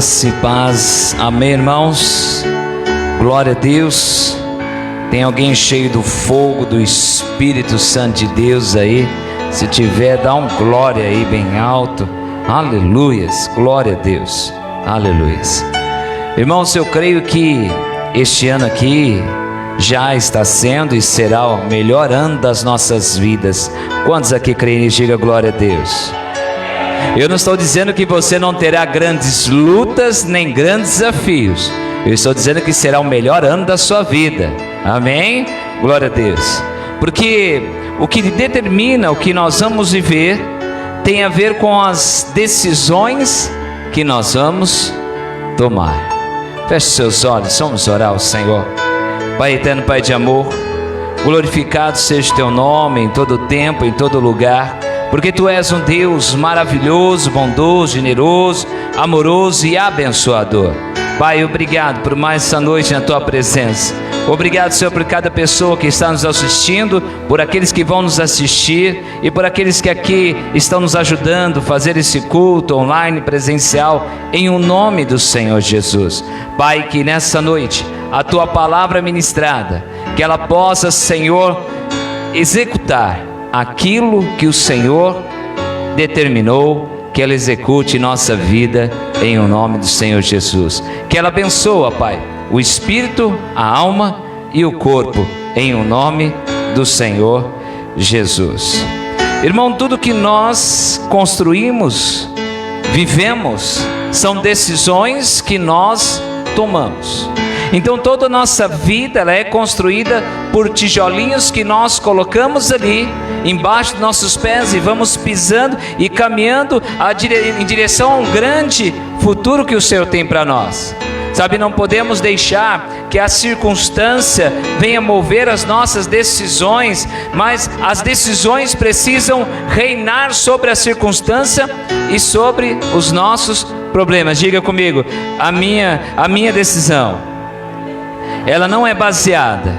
Graça e paz, amém, irmãos? Glória a Deus. Tem alguém cheio do fogo do Espírito Santo de Deus aí? Se tiver, dá um glória aí bem alto. Aleluias, glória a Deus, aleluias. Irmãos, eu creio que este ano aqui já está sendo e será o melhor ano das nossas vidas. Quantos aqui creem? Diga glória a Deus. Eu não estou dizendo que você não terá grandes lutas nem grandes desafios. Eu estou dizendo que será o melhor ano da sua vida. Amém? Glória a Deus. Porque o que determina o que nós vamos viver tem a ver com as decisões que nós vamos tomar. Feche seus olhos, vamos orar ao Senhor. Pai eterno, Pai de amor, glorificado seja o teu nome em todo tempo, em todo lugar, porque tu és um Deus maravilhoso, bondoso, generoso, amoroso e abençoador. Pai, obrigado por mais essa noite na tua presença. Obrigado, Senhor, por cada pessoa que está nos assistindo, por aqueles que vão nos assistir e por aqueles que aqui estão nos ajudando a fazer esse culto online, presencial, em o nome do Senhor Jesus. Pai, que nessa noite a tua palavra ministrada, que ela possa, Senhor, executar aquilo que o Senhor determinou que ela execute em nossa vida, em o nome do Senhor Jesus. Que ela abençoe, Pai, o espírito, a alma e o corpo, em o nome do Senhor Jesus. Irmão, tudo que nós construímos, vivemos, são decisões que nós tomamos. Então toda a nossa vida ela é construída por tijolinhos que nós colocamos ali embaixo dos nossos pés e vamos pisando e caminhando em direção a um grande futuro que o Senhor tem para nós. Sabe, não podemos deixar que a circunstância venha mover as nossas decisões, mas as decisões precisam reinar sobre a circunstância e sobre os nossos problemas. Diga comigo, a minha decisão, ela não é baseada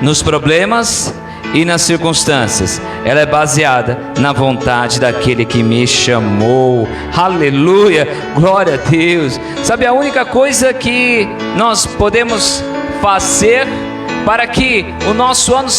nos problemas e nas circunstâncias, ela é baseada na vontade daquele que me chamou. Aleluia, glória a Deus. Sabe, a única coisa que nós podemos fazer para que o nosso ano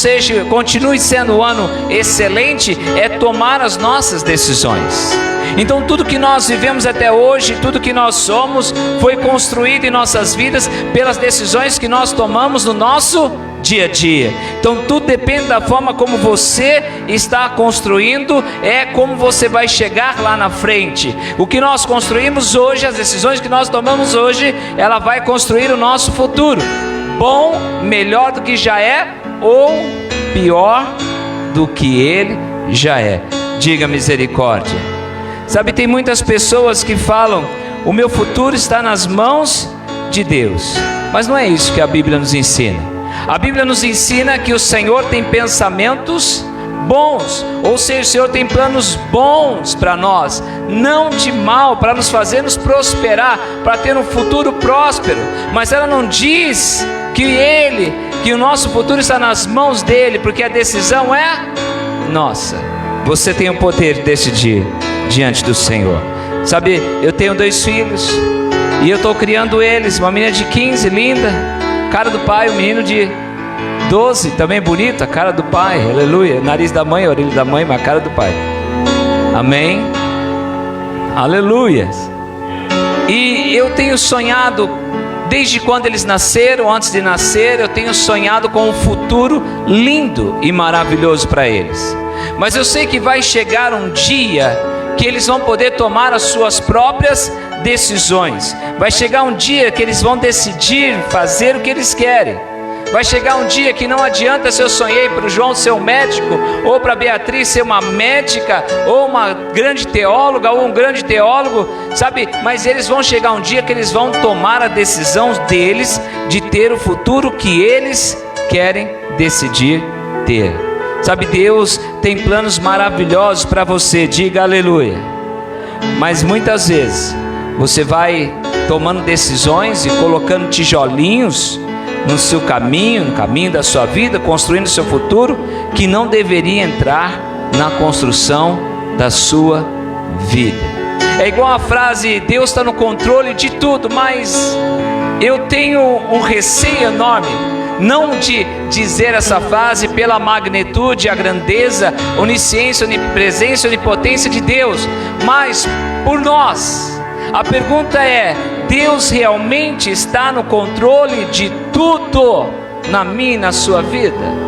continue sendo um ano excelente é tomar as nossas decisões. Então tudo que nós vivemos até hoje, tudo que nós somos, foi construído em nossas vidas pelas decisões que nós tomamos no nosso dia a dia. Então tudo depende da forma como você está construindo, é como você vai chegar lá na frente. O que nós construímos hoje, as decisões que nós tomamos hoje, ela vai construir o nosso futuro. Bom, melhor do que já é, ou pior do que ele já é. Diga misericórdia. Sabe, tem muitas pessoas que falam, o meu futuro está nas mãos de Deus. Mas não é isso que a Bíblia nos ensina. A Bíblia nos ensina que o Senhor tem pensamentos bons, ou seja, o Senhor tem planos bons para nós, não de mal, para nos fazermos prosperar, para ter um futuro próspero. Mas ela não diz que o nosso futuro está nas mãos dele, porque a decisão é nossa. Você tem o poder de decidir diante do Senhor. Sabe, eu tenho 2 filhos e eu estou criando eles, uma menina de 15, linda, cara do pai, um menino de 12, também bonito, a cara do pai, aleluia, nariz da mãe, orelha da mãe, mas a cara do pai, amém, aleluia. E eu tenho sonhado, desde quando eles nasceram, antes de nascer, eu tenho sonhado com um futuro lindo e maravilhoso para eles. Mas eu sei que vai chegar um dia que eles vão poder tomar as suas próprias decisões. Vai chegar um dia que eles vão decidir fazer o que eles querem. Vai chegar um dia que não adianta se eu sonhei para o João ser um médico, ou para a Beatriz ser uma médica, ou uma grande teóloga, ou um grande teólogo, sabe? Mas eles vão chegar um dia que eles vão tomar a decisão deles de ter o futuro que eles querem decidir ter. Sabe, Deus tem planos maravilhosos para você, diga aleluia. Mas muitas vezes você vai tomando decisões e colocando tijolinhos no seu caminho, no caminho da sua vida, construindo o seu futuro, que não deveria entrar na construção da sua vida. É igual a frase: Deus está no controle de tudo, mas eu tenho um receio enorme, não de dizer essa frase pela magnitude, a grandeza, onisciência, onipresença, onipotência de Deus, mas por nós. A pergunta é: Deus realmente está no controle de tudo na minha e na sua vida?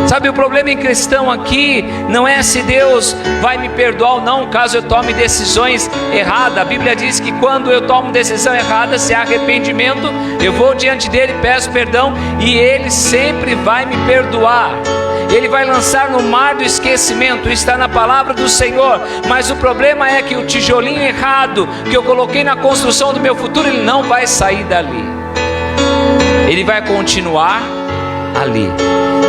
Sabe, o problema em cristão aqui não é se Deus vai me perdoar ou não caso eu tome decisões erradas. A Bíblia diz que quando eu tomo decisão errada, se há arrependimento, eu vou diante dele, peço perdão e ele sempre vai me perdoar. Ele vai lançar no mar do esquecimento, está na palavra do Senhor. Mas o problema é que o tijolinho errado que eu coloquei na construção do meu futuro, ele não vai sair dali, ele vai continuar ali.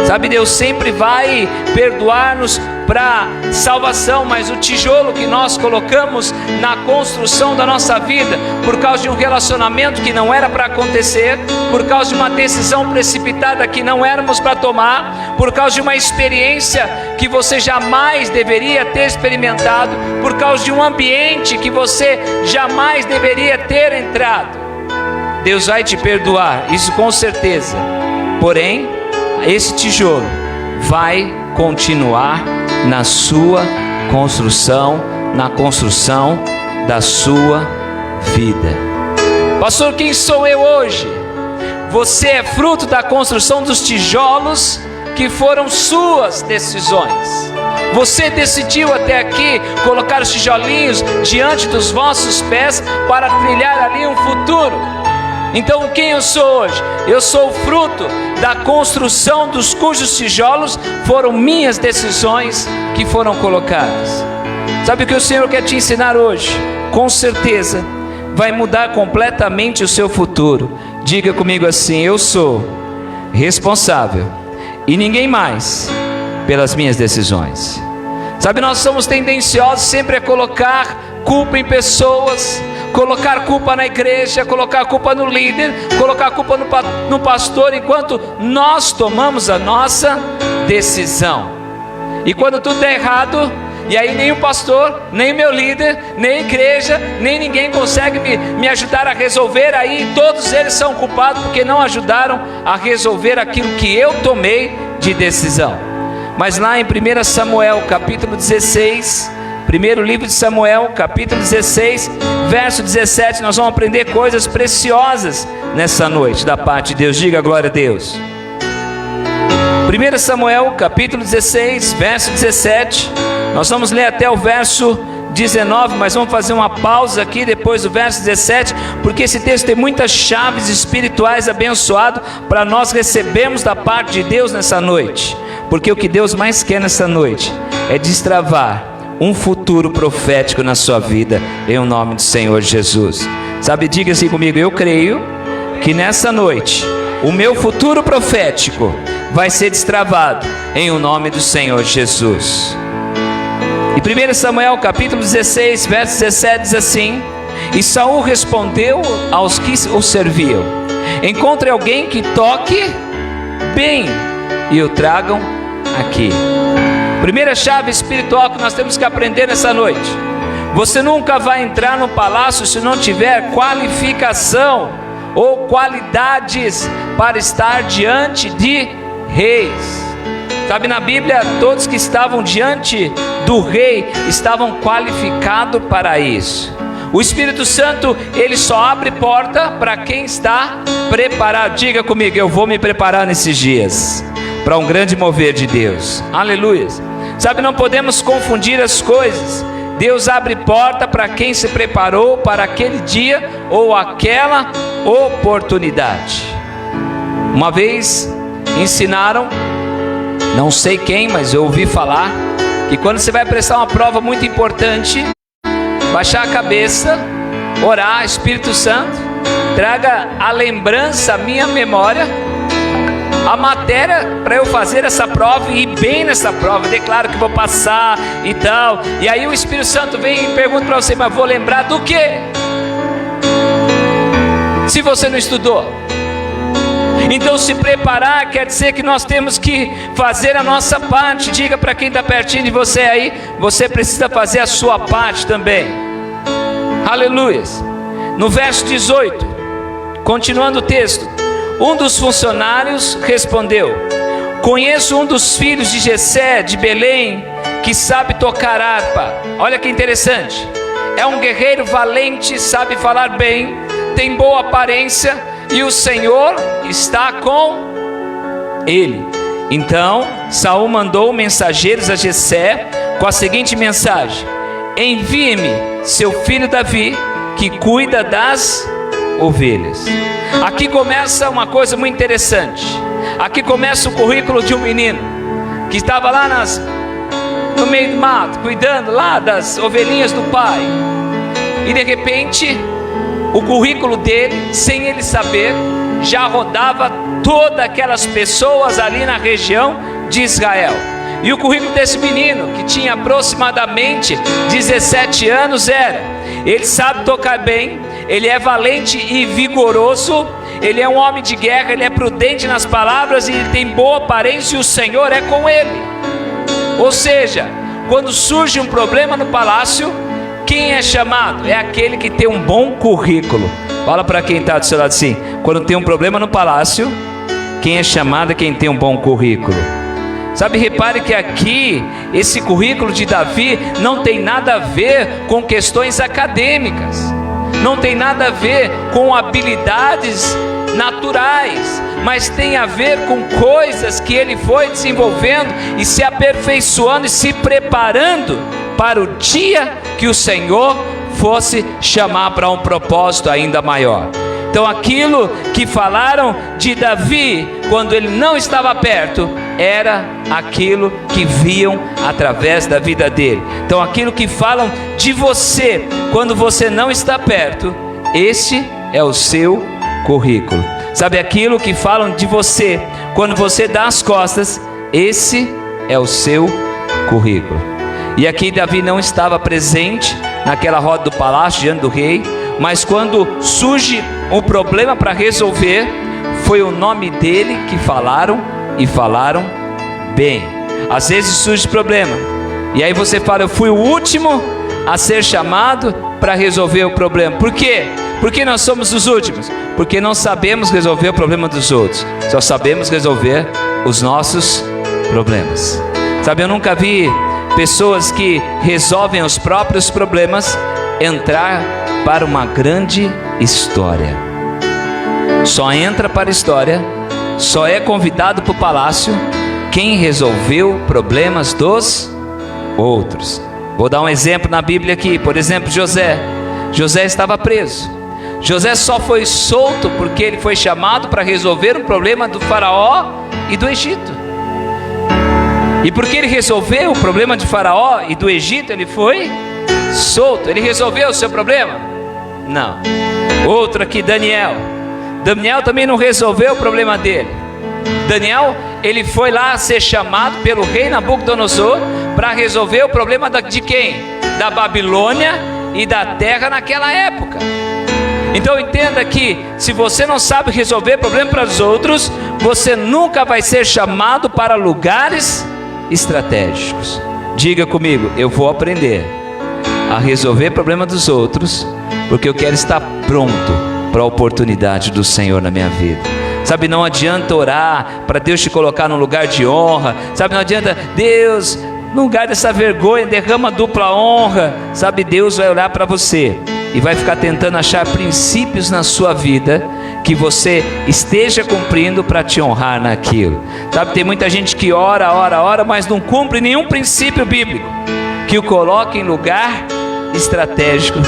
Sabe, Deus sempre vai perdoar-nos para salvação, mas o tijolo que nós colocamos na construção da nossa vida, por causa de um relacionamento que não era para acontecer, por causa de uma decisão precipitada que não éramos para tomar, por causa de uma experiência que você jamais deveria ter experimentado, por causa de um ambiente que você jamais deveria ter entrado, Deus vai te perdoar, isso com certeza. Porém, esse tijolo vai continuar na sua construção, na construção da sua vida. Pastor, quem sou eu hoje? Você é fruto da construção dos tijolos que foram suas decisões. Você decidiu até aqui colocar os tijolinhos diante dos vossos pés para trilhar ali um futuro. Então quem eu sou hoje? Eu sou fruto da construção dos cujos tijolos foram minhas decisões que foram colocadas. Sabe o que o Senhor quer te ensinar hoje? Com certeza vai mudar completamente o seu futuro. Diga comigo assim: eu sou responsável e ninguém mais pelas minhas decisões. Sabe, nós somos tendenciosos sempre a colocar culpa em pessoas, colocar culpa na igreja, colocar culpa no líder, colocar culpa no pastor, enquanto nós tomamos a nossa decisão. E quando tudo é errado, e aí nem o pastor, nem o meu líder, nem a igreja, nem ninguém consegue me ajudar a resolver, aí todos eles são culpados porque não ajudaram a resolver aquilo que eu tomei de decisão. Mas lá em 1 Samuel capítulo 16, primeiro livro de Samuel, capítulo 16, verso 17, nós vamos aprender coisas preciosas nessa noite da parte de Deus. Diga glória a Deus. 1 Samuel, capítulo 16, verso 17, nós vamos ler até o verso 19, mas vamos fazer uma pausa aqui depois do verso 17, porque esse texto tem muitas chaves espirituais abençoadas para nós recebermos da parte de Deus nessa noite. Porque o que Deus mais quer nessa noite é destravar um futuro profético na sua vida, em nome do Senhor Jesus. Sabe, diga assim comigo: eu creio que nessa noite o meu futuro profético vai ser destravado em o nome do Senhor Jesus. Em 1 Samuel capítulo 16, verso 17 diz assim: e Saul respondeu aos que o serviam: encontre alguém que toque bem e o tragam aqui. Primeira chave espiritual que nós temos que aprender nessa noite: você nunca vai entrar no palácio se não tiver qualificação ou qualidades para estar diante de reis. Sabe, na Bíblia, todos que estavam diante do rei estavam qualificados para isso. O Espírito Santo, ele só abre porta para quem está preparado. Diga comigo: eu vou me preparar nesses dias para um grande mover de Deus. Aleluia. Sabe, não podemos confundir as coisas. Deus abre porta para quem se preparou para aquele dia ou aquela oportunidade. Uma vez ensinaram, não sei quem, mas eu ouvi falar, que quando você vai prestar uma prova muito importante, baixar a cabeça, orar: Espírito Santo, traga a lembrança, a minha memória, a matéria para eu fazer essa prova e ir bem nessa prova. Eu declaro que vou passar e tal. E aí o Espírito Santo vem e pergunta para você: mas vou lembrar do quê? Se você não estudou. Então se preparar quer dizer que nós temos que fazer a nossa parte. Diga para quem está pertinho de você aí, você precisa fazer a sua parte também. Aleluia. No verso 18, continuando o texto, um dos funcionários respondeu: conheço um dos filhos de Jessé de Belém que sabe tocar harpa. Olha que interessante, é um guerreiro valente, sabe falar bem, tem boa aparência e o Senhor está com ele. Então Saul mandou mensageiros a Jessé com a seguinte mensagem: envie-me seu filho Davi, que cuida das ovelhas. Aqui começa uma coisa muito interessante. Aqui começa o currículo de um menino que estava lá no meio do mato, cuidando lá das ovelhinhas do pai. E de repente, o currículo dele, sem ele saber, já rodava todas aquelas pessoas ali na região de Israel. E o currículo desse menino, que tinha aproximadamente 17 anos, era: ele sabe tocar bem, ele é valente e vigoroso, ele é um homem de guerra, ele é prudente nas palavras e ele tem boa aparência e o Senhor é com ele. Ou seja, quando surge um problema no palácio, quem é chamado? É aquele que tem um bom currículo. Fala para quem está do seu lado assim: quando tem um problema no palácio, quem é chamado é quem tem um bom currículo. Sabe, repare que aqui, esse currículo de Davi não tem nada a ver com questões acadêmicas, não tem nada a ver com habilidades naturais, mas tem a ver com coisas que ele foi desenvolvendo e se aperfeiçoando e se preparando para o dia que o Senhor fosse chamar para um propósito ainda maior. Então aquilo que falaram de Davi quando ele não estava perto, era aquilo que viam através da vida dele. Então aquilo que falam de você quando você não está perto, esse é o seu currículo. Sabe, aquilo que falam de você quando você dá as costas, esse é o seu currículo. E aqui Davi não estava presente naquela roda do palácio diante do rei, mas quando surge um problema para resolver, foi o nome dele que falaram, e falaram bem. Às vezes surge problema e aí você fala: eu fui o último a ser chamado para resolver o problema. Por quê? Porque nós somos os últimos? Porque não sabemos resolver o problema dos outros, só sabemos resolver os nossos problemas. Sabe, eu nunca vi pessoas que resolvem os próprios problemas entrar para uma grande história. Só entra para a história, só é convidado para o palácio quem resolveu problemas dos outros. Vou dar um exemplo na Bíblia aqui. Por exemplo, José estava preso. José só foi solto porque ele foi chamado para resolver um problema do faraó e do Egito. E porque ele resolveu o problema de faraó e do Egito, ele foi solto. Ele resolveu o seu problema? Não. Outro aqui, Daniel também não resolveu o problema dele. Daniel, ele foi lá ser chamado pelo rei Nabucodonosor para resolver o problema de quem? Da Babilônia e da terra naquela época. Então entenda que se você não sabe resolver problema para os outros, você nunca vai ser chamado para lugares estratégicos. Diga comigo: eu vou aprender a resolver problema dos outros, porque eu quero estar pronto para a oportunidade do Senhor na minha vida. Sabe, não adianta orar para Deus te colocar num lugar de honra. Sabe, não adianta: Deus, no lugar dessa vergonha, derrama dupla honra. Sabe, Deus vai olhar para você e vai ficar tentando achar princípios na sua vida que você esteja cumprindo para te honrar naquilo. Sabe, tem muita gente que ora, mas não cumpre nenhum princípio bíblico que o coloque em lugar estratégico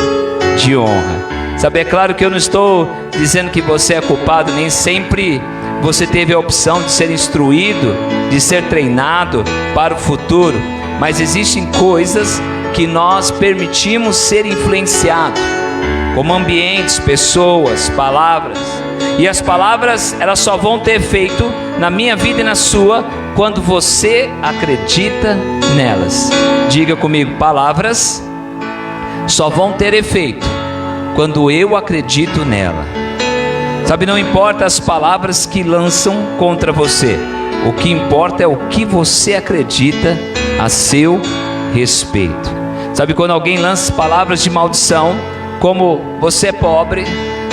de honra. Sabe, é claro que eu não estou dizendo que você é culpado, nem sempre você teve a opção de ser instruído, de ser treinado para o futuro, mas existem coisas que nós permitimos ser influenciados, como ambientes, pessoas, palavras. E as palavras, elas só vão ter efeito na minha vida e na sua quando você acredita nelas. Diga comigo: palavras só vão ter efeito quando eu acredito nela. Sabe, não importa as palavras que lançam contra você, o que importa é o que você acredita a seu respeito. Sabe, quando alguém lança palavras de maldição, como você é pobre,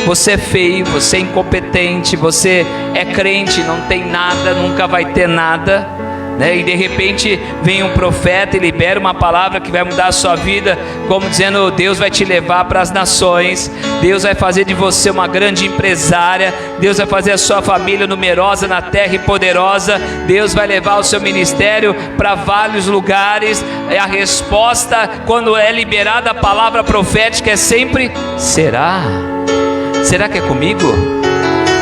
você é feio, você é incompetente, você é crente, não tem nada, nunca vai ter nada, né? E de repente vem um profeta e libera uma palavra que vai mudar a sua vida, como dizendo: Deus vai te levar para as nações, Deus vai fazer de você uma grande empresária, Deus vai fazer a sua família numerosa na terra e poderosa, Deus vai levar o seu ministério para vários lugares. A resposta, quando é liberada a palavra profética, é sempre: será? Será que é comigo?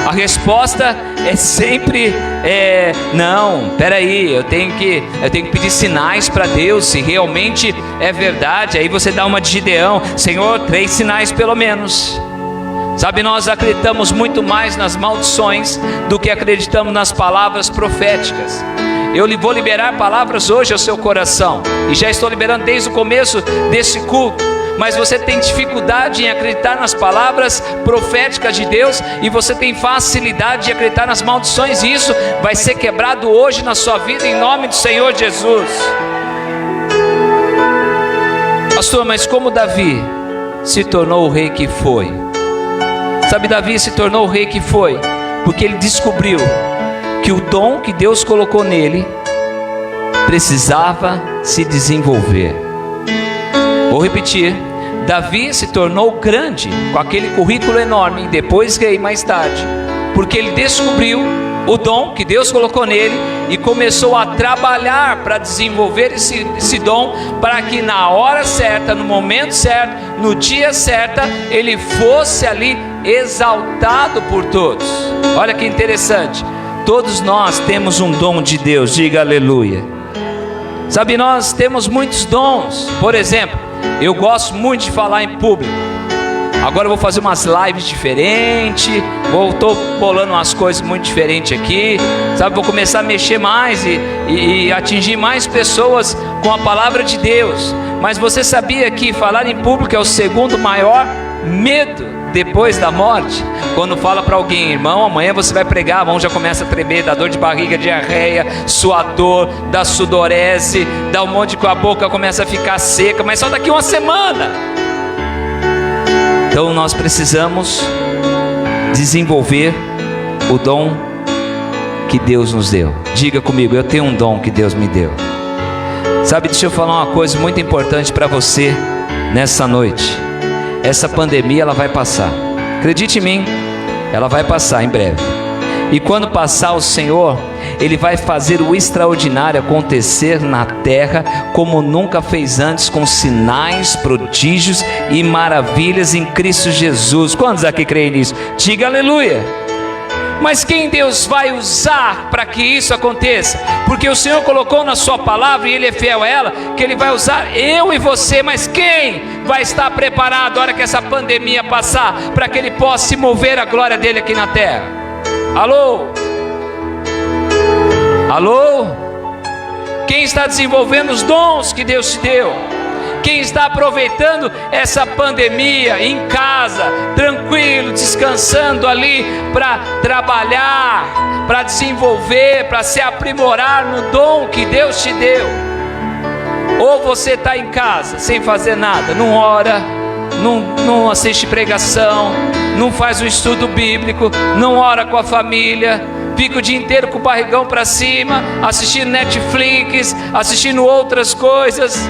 A resposta é sempre: não, peraí, eu tenho que pedir sinais para Deus, se realmente é verdade. Aí você dá uma de Gideão: Senhor, 3 sinais pelo menos. Sabe, nós acreditamos muito mais nas maldições do que acreditamos nas palavras proféticas. Eu vou liberar palavras hoje ao seu coração, e já estou liberando desde o começo desse culto. Mas você tem dificuldade em acreditar nas palavras proféticas de Deus, e você tem facilidade de acreditar nas maldições, e isso vai ser quebrado hoje na sua vida, em nome do Senhor Jesus. Pastor, mas como Davi se tornou o rei que foi? Sabe, Davi se tornou o rei que foi porque ele descobriu que o dom que Deus colocou nele precisava se desenvolver. Vou repetir: Davi se tornou grande com aquele currículo enorme, depois rei mais tarde, porque ele descobriu o dom que Deus colocou nele e começou a trabalhar para desenvolver esse dom, para que na hora certa, no momento certo, no dia certo, ele fosse ali exaltado por todos. Olha que interessante, todos nós temos um dom de Deus, diga aleluia. Sabe, nós temos muitos dons. Por exemplo, eu gosto muito de falar em público. Agora eu vou fazer umas lives diferentes, estou bolando umas coisas muito diferentes aqui, sabe, vou começar a mexer mais e atingir mais pessoas com a palavra de Deus. Mas você sabia que falar em público é o segundo maior medo depois da morte? Quando fala para alguém: irmão, amanhã você vai pregar, a mão já começa a tremer, dá dor de barriga, diarreia, suador, dá sudorese, dá um monte com a boca, começa a ficar seca, mas só daqui uma semana. Então nós precisamos desenvolver o dom que Deus nos deu. Diga comigo: eu tenho um dom que Deus me deu. Sabe, deixa eu falar uma coisa muito importante para você nessa noite. Essa pandemia, ela vai passar. Acredite em mim, ela vai passar em breve. E quando passar, o Senhor, Ele vai fazer o extraordinário acontecer na terra, como nunca fez antes, com sinais, prodígios e maravilhas em Cristo Jesus. Quantos aqui creem nisso? Diga aleluia. Mas quem Deus vai usar para que isso aconteça? Porque o Senhor colocou na sua palavra, e Ele é fiel a ela, que Ele vai usar eu e você. Mas quem vai estar preparado na hora que essa pandemia passar, para que Ele possa se mover a glória dEle aqui na terra? Alô? Alô? Quem está desenvolvendo os dons que Deus te deu? Quem está aproveitando essa pandemia em casa, tranquilo, descansando ali, para trabalhar, para desenvolver, para se aprimorar no dom que Deus te deu? Ou você está em casa sem fazer nada, não ora, não assiste pregação, não faz o estudo bíblico, não ora com a família, fica o dia inteiro com o barrigão para cima, assistindo Netflix, assistindo outras coisas.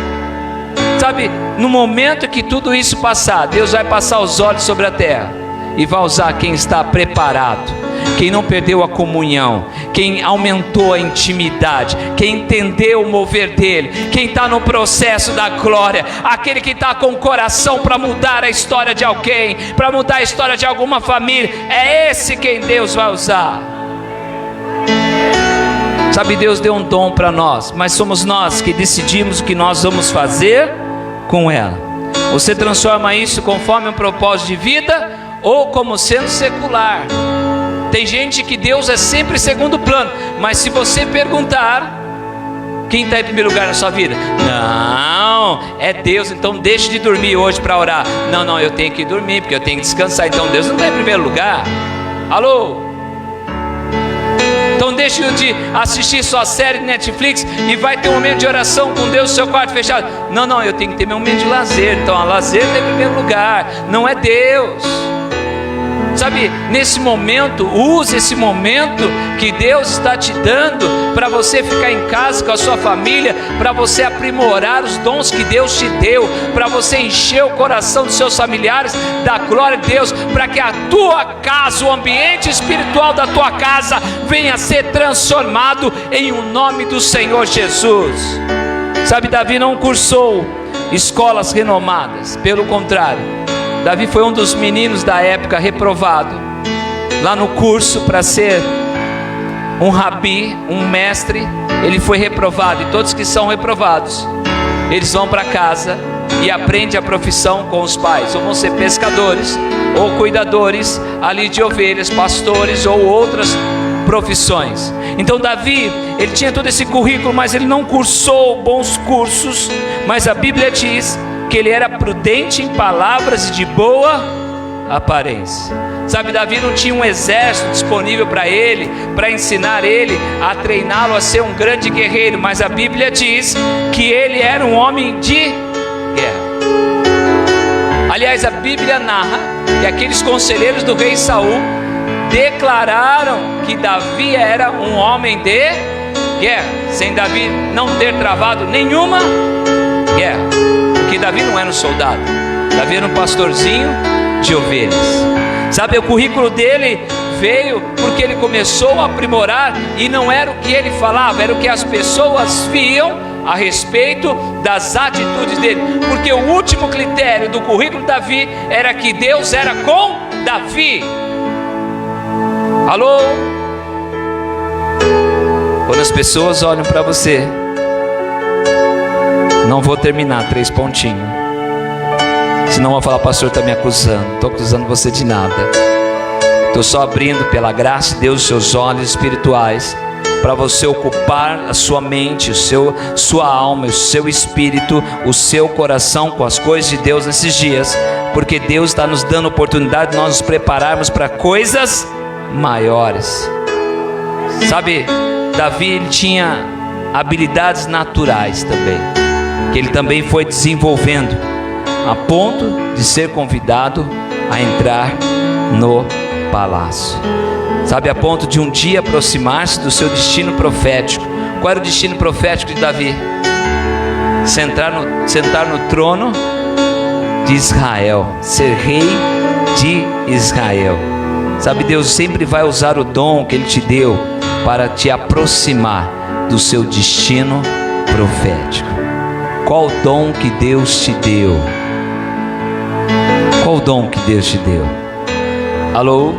Sabe, no momento que tudo isso passar, Deus vai passar os olhos sobre a terra e vai usar quem está preparado, quem não perdeu a comunhão, quem aumentou a intimidade, quem entendeu o mover dele, quem está no processo da glória, aquele que está com o coração para mudar a história de alguém, para mudar a história de alguma família. É esse quem Deus vai usar. Sabe, Deus deu um dom para nós, mas somos nós que decidimos o que nós vamos fazer com ela. Você transforma isso conforme um propósito de vida ou como sendo secular. Tem gente que Deus é sempre segundo plano, mas se você perguntar, quem está em primeiro lugar na sua vida? Não, é Deus. Então deixe de dormir hoje para orar. Não, eu tenho que dormir porque eu tenho que descansar. Então Deus não está em primeiro lugar. Alô? Então deixe de assistir sua série de Netflix e vai ter um momento de oração com Deus no seu quarto fechado. Não, eu tenho que ter meu momento de lazer. Então a lazer está em primeiro lugar, não é Deus. Sabe, nesse momento, use esse momento que Deus está te dando para você ficar em casa com a sua família, para você aprimorar os dons que Deus te deu, para você encher o coração dos seus familiares da glória de Deus, para que a tua casa, o ambiente espiritual da tua casa venha a ser transformado em o nome do Senhor Jesus. Sabe, Davi não cursou escolas renomadas, pelo contrário, Davi foi um dos meninos da época reprovado lá no curso para ser um rabi, um mestre. Ele foi reprovado, e todos que são reprovados, eles vão para casa e aprendem a profissão com os pais, ou vão ser pescadores, ou cuidadores ali de ovelhas, pastores, ou outras profissões. Então Davi, ele tinha todo esse currículo, mas ele não cursou bons cursos. Mas a Bíblia diz que ele era prudente em palavras e de boa aparência. Sabe, Davi não tinha um exército disponível para ele, para ensinar ele, a treiná-lo a ser um grande guerreiro, mas a Bíblia diz que ele era um homem de guerra. Aliás, a Bíblia narra que aqueles conselheiros do rei Saul declararam que Davi era um homem de guerra, sem Davi não ter travado nenhuma guerra, porque Davi não era um soldado, Davi era um pastorzinho de ovelhas. Sabe, o currículo dele veio porque ele começou a aprimorar, e não era o que ele falava, era o que as pessoas viam a respeito das atitudes dele, porque o último critério do currículo de Davi era que Deus era com Davi. Alô? Quando as pessoas olham para você, não vou terminar, 3 pontinhos, senão vou falar, pastor está me acusando. Não estou acusando você de nada, estou só abrindo pela graça de Deus os seus olhos espirituais, para você ocupar a sua mente, sua alma, o seu espírito, o seu coração com as coisas de Deus nesses dias, porque Deus está nos dando oportunidade de nós nos prepararmos para coisas maiores. Sabe, Davi, ele tinha habilidades naturais também, que ele também foi desenvolvendo, a ponto de ser convidado a entrar no palácio. Sabe, a ponto de um dia aproximar-se do seu destino profético. Qual era o destino profético de Davi? Sentar no trono de Israel, ser rei de Israel. Sabe, Deus sempre vai usar o dom que Ele te deu para te aproximar do seu destino profético. Qual o dom que Deus te deu? Qual o dom que Deus te deu? Alô?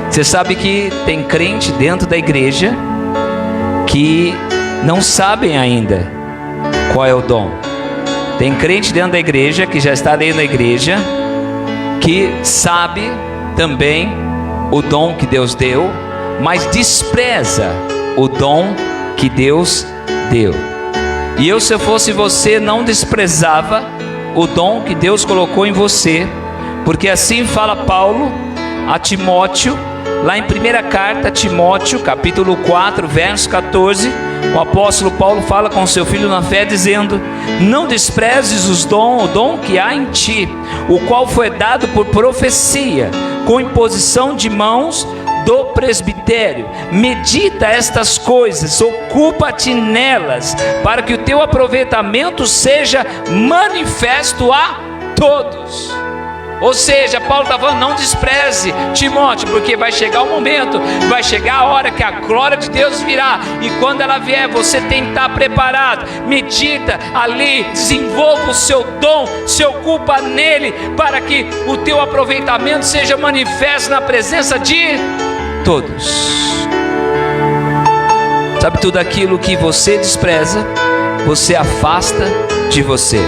Você sabe que tem crente dentro da igreja que não sabem ainda qual é o dom. Tem crente dentro da igreja que já está dentro da igreja, que sabe também o dom que Deus deu, mas despreza o dom que Deus deu. E eu, se eu fosse você, não desprezava o dom que Deus colocou em você, porque assim fala Paulo a Timóteo, lá em 1ª carta a Timóteo, capítulo 4, verso 14, o apóstolo Paulo fala com seu filho na fé, dizendo: não desprezes o dom que há em ti, o qual foi dado por profecia, com imposição de mãos do presbitério. Medita estas coisas, ocupa-te nelas, para que o teu aproveitamento seja manifesto a todos. Ou seja, Paulo está falando, não despreze Timóteo, porque vai chegar o momento, vai chegar a hora que a glória de Deus virá, e quando ela vier, você tem que estar preparado. Medita ali, desenvolva o seu dom, se ocupa nele, para que o teu aproveitamento seja manifesto na presença de todos. Sabe, tudo aquilo que você despreza, você afasta de você.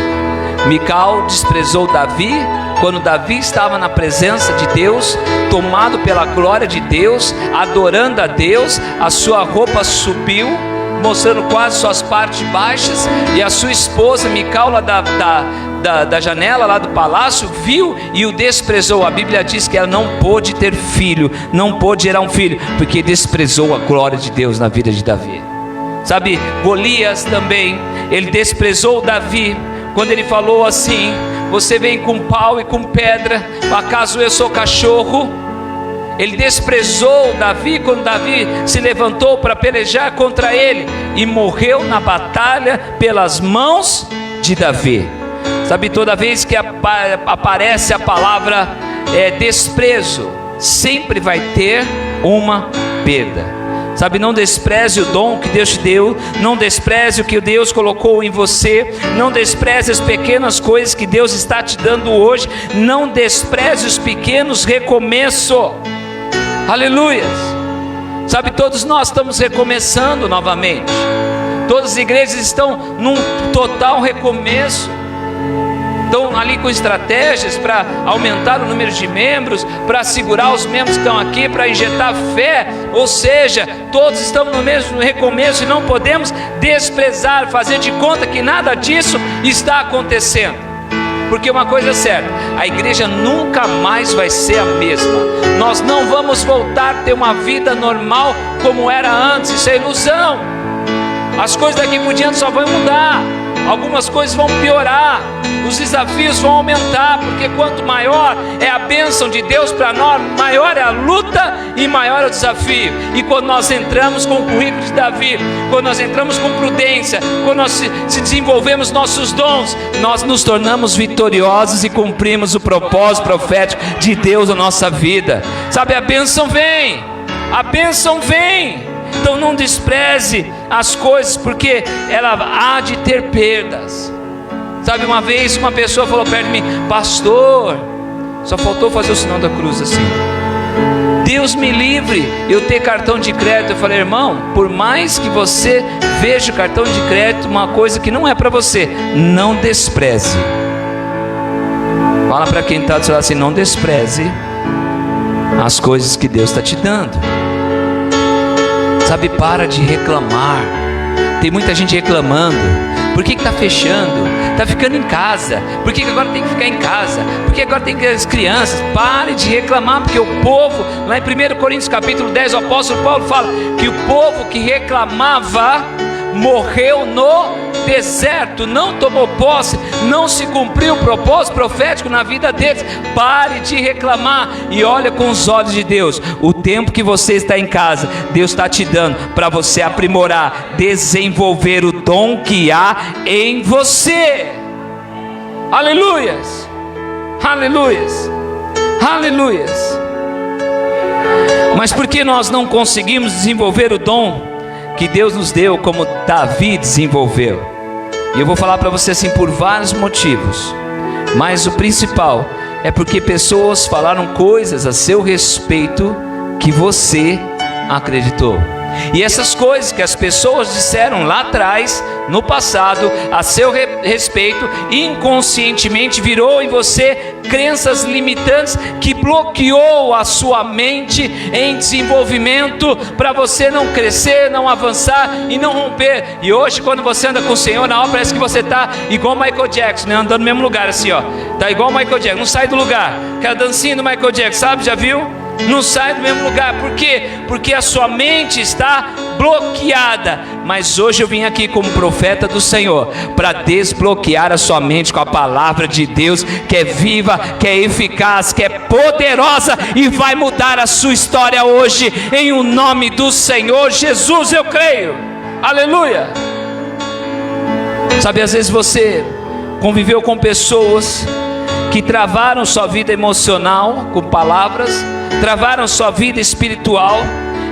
Mical desprezou Davi quando Davi estava na presença de Deus, tomado pela glória de Deus, adorando a Deus, a sua roupa subiu, mostrando quase suas partes baixas, e a sua esposa Mical lá da janela lá do palácio viu e o desprezou. A Bíblia diz que ela não pôde ter filho, não pôde gerar um filho, porque desprezou a glória de Deus na vida de Davi. Sabe, Golias também, ele desprezou Davi, quando ele falou assim: você vem com pau e com pedra, acaso eu sou cachorro? Ele desprezou Davi quando Davi se levantou para pelejar contra ele, e morreu na batalha pelas mãos de Davi. Sabe, toda vez que aparece a palavra desprezo, sempre vai ter uma perda. Sabe, não despreze o dom que Deus te deu, não despreze o que Deus colocou em você, não despreze as pequenas coisas que Deus está te dando hoje, não despreze os pequenos recomeços. Aleluia. Sabe, todos nós estamos recomeçando novamente, todas as igrejas estão num total recomeço, estão ali com estratégias para aumentar o número de membros, para segurar os membros que estão aqui, para injetar fé. Ou seja, todos estamos no mesmo recomeço, e não podemos desprezar, fazer de conta que nada disso está acontecendo. Porque uma coisa é certa, a igreja nunca mais vai ser a mesma. Nós não vamos voltar a ter uma vida normal como era antes. Isso é ilusão. As coisas daqui por diante só vão mudar, algumas coisas vão piorar, os desafios vão aumentar, porque quanto maior é a bênção de Deus para nós, maior é a luta e maior é o desafio. E quando nós entramos com o currículo de Davi, quando nós entramos com prudência, quando nós se desenvolvemos nossos dons, nós nos tornamos vitoriosos e cumprimos o propósito profético de Deus na nossa vida. Sabe, a bênção vem, a bênção vem. Então não despreze as coisas, porque ela há de ter perdas. Sabe, uma vez uma pessoa falou perto de mim: pastor, só faltou fazer o sinal da cruz assim, Deus me livre eu ter cartão de crédito. Eu falei: irmão, por mais que você veja o cartão de crédito uma coisa que não é para você, não despreze. Fala para quem está do seu lado assim: não despreze as coisas que Deus está te dando. Sabe, para de reclamar. Tem muita gente reclamando. Por que está fechando? Está ficando em casa. Por que agora tem que ficar em casa? Por que agora tem que as crianças? Pare de reclamar, porque o povo, lá em 1 Coríntios capítulo 10, o apóstolo Paulo fala que o povo que reclamava morreu no deserto, não tomou posse, não se cumpriu o propósito profético na vida deles. Pare de reclamar e olha com os olhos de Deus. O tempo que você está em casa, Deus está te dando para você aprimorar, desenvolver o dom que há em você. Aleluias, aleluias, aleluias. Mas por que nós não conseguimos desenvolver o dom que Deus nos deu como Davi desenvolveu? E eu vou falar para você assim, por vários motivos, mas o principal é porque pessoas falaram coisas a seu respeito que você acreditou. E essas coisas que as pessoas disseram lá atrás, no passado, a seu respeito, inconscientemente virou em você crenças limitantes que bloqueou a sua mente em desenvolvimento, para você não crescer, não avançar e não romper. E hoje, quando você anda com o Senhor, na hora parece que você está igual Michael Jackson, né? Andando no mesmo lugar assim, ó. Está igual Michael Jackson, não sai do lugar. Aquela dancinha do Michael Jackson, sabe? Já viu? Não sai do mesmo lugar. Por quê? Porque a sua mente está bloqueada. Mas hoje eu vim aqui como profeta do Senhor para desbloquear a sua mente com a palavra de Deus, que é viva, que é eficaz, que é poderosa e vai mudar a sua história hoje, em o nome do Senhor Jesus, eu creio. Aleluia. Sabe, às vezes você conviveu com pessoas que travaram sua vida emocional com palavras, travaram sua vida espiritual,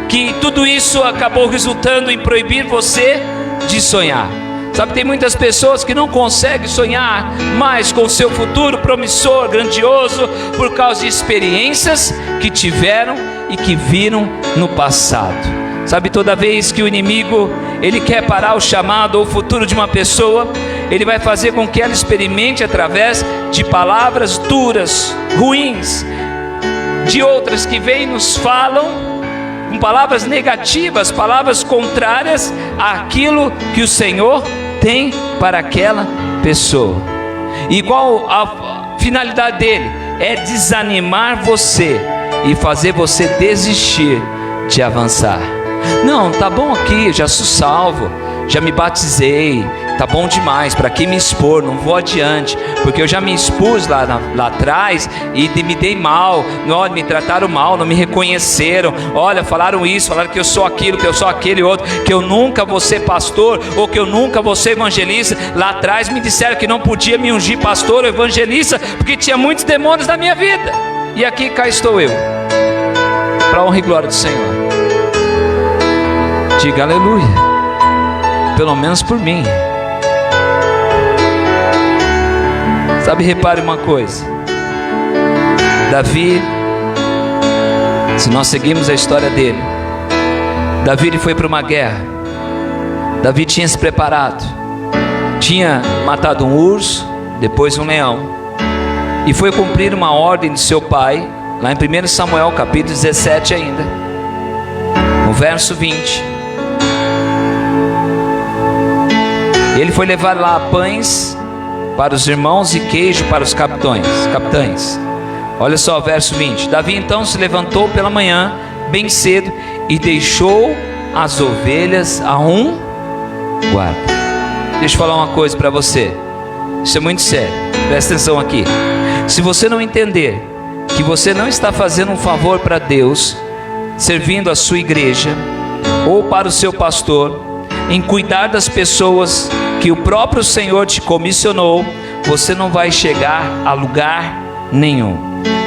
que tudo isso acabou resultando em proibir você de sonhar. Sabe, tem muitas pessoas que não conseguem sonhar mais com o seu futuro promissor, grandioso, por causa de experiências que tiveram e que viram no passado. Sabe, toda vez que o inimigo, ele quer parar o chamado ou o futuro de uma pessoa, ele vai fazer com que ela experimente através de palavras duras, ruins, de outras que vêm e nos falam com palavras negativas, palavras contrárias àquilo que o Senhor tem para aquela pessoa. E qual a finalidade dele? É desanimar você e fazer você desistir de avançar. Não, tá bom aqui, já sou salvo, já me batizei, tá bom demais, para que me expor, não vou adiante, porque eu já me expus lá atrás e me dei mal, me trataram mal, não me reconheceram, olha, falaram isso, falaram que eu sou aquilo, que eu sou aquele outro, que eu nunca vou ser pastor, ou que eu nunca vou ser evangelista. Lá atrás me disseram que não podia me ungir pastor ou evangelista, porque tinha muitos demônios na minha vida, e aqui cá estou eu, para honra e glória do Senhor. Diga aleluia, pelo menos por mim. Sabe, repare uma coisa, Davi, se nós seguirmos a história dele, Davi ele foi para uma guerra. Davi tinha se preparado, tinha matado um urso, depois um leão, e foi cumprir uma ordem de seu pai, lá em 1 Samuel capítulo 17 ainda, no verso 20. Ele foi levar lá pães para os irmãos e queijo para os capitães. Olha só o verso 20. Davi então se levantou pela manhã, bem cedo, e deixou as ovelhas a um guarda. Deixa eu falar uma coisa para você, isso é muito sério, presta atenção aqui. Se você não entender que você não está fazendo um favor para Deus, servindo a sua igreja, ou para o seu pastor, em cuidar das pessoas que o próprio Senhor te comissionou, você não vai chegar a lugar nenhum.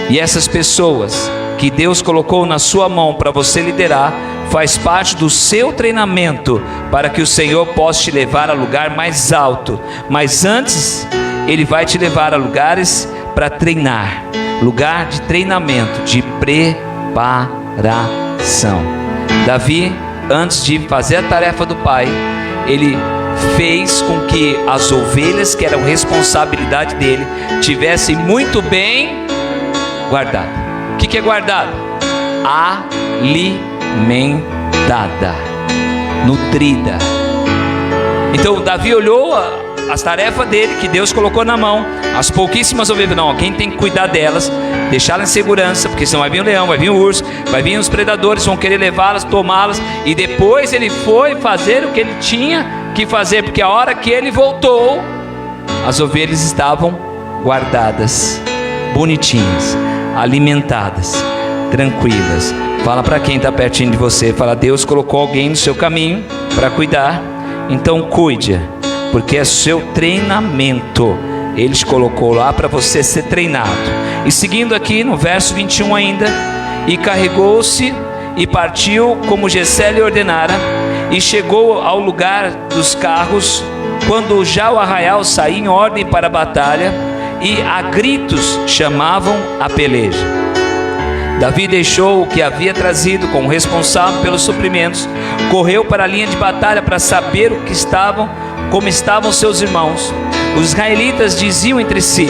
E essas pessoas que Deus colocou na sua mão para você liderar, faz parte do seu treinamento, para que o Senhor possa te levar a lugar mais alto. Mas antes, Ele vai te levar a lugares para treinar, lugar de treinamento, de preparação. Davi, antes de fazer a tarefa do pai, ele fez com que as ovelhas, que eram responsabilidade dele, tivessem muito bem guardado. O que é guardado? Alimentada, nutrida. Então Davi olhou as tarefas dele, que Deus colocou na mão, as pouquíssimas ovelhas. Não, quem tem que cuidar delas, deixá-las em segurança, porque senão vai vir o leão, vai vir o urso, vai vir os predadores, vão querer levá-las, tomá-las. E depois ele foi fazer o que ele tinha que fazer, porque a hora que ele voltou, as ovelhas estavam guardadas, bonitinhas, alimentadas, tranquilas. Fala para quem está pertinho de você, fala: Deus colocou alguém no seu caminho para cuidar, então cuide, porque é seu treinamento. Ele te colocou lá para você ser treinado. E seguindo aqui no verso 21 ainda: e carregou-se e partiu como Jessé lhe ordenara, e chegou ao lugar dos carros, quando já o arraial saía em ordem para a batalha, e a gritos chamavam a peleja. Davi deixou o que havia trazido com o responsável pelos suprimentos, correu para a linha de batalha para saber como estavam seus irmãos. Os israelitas diziam entre si: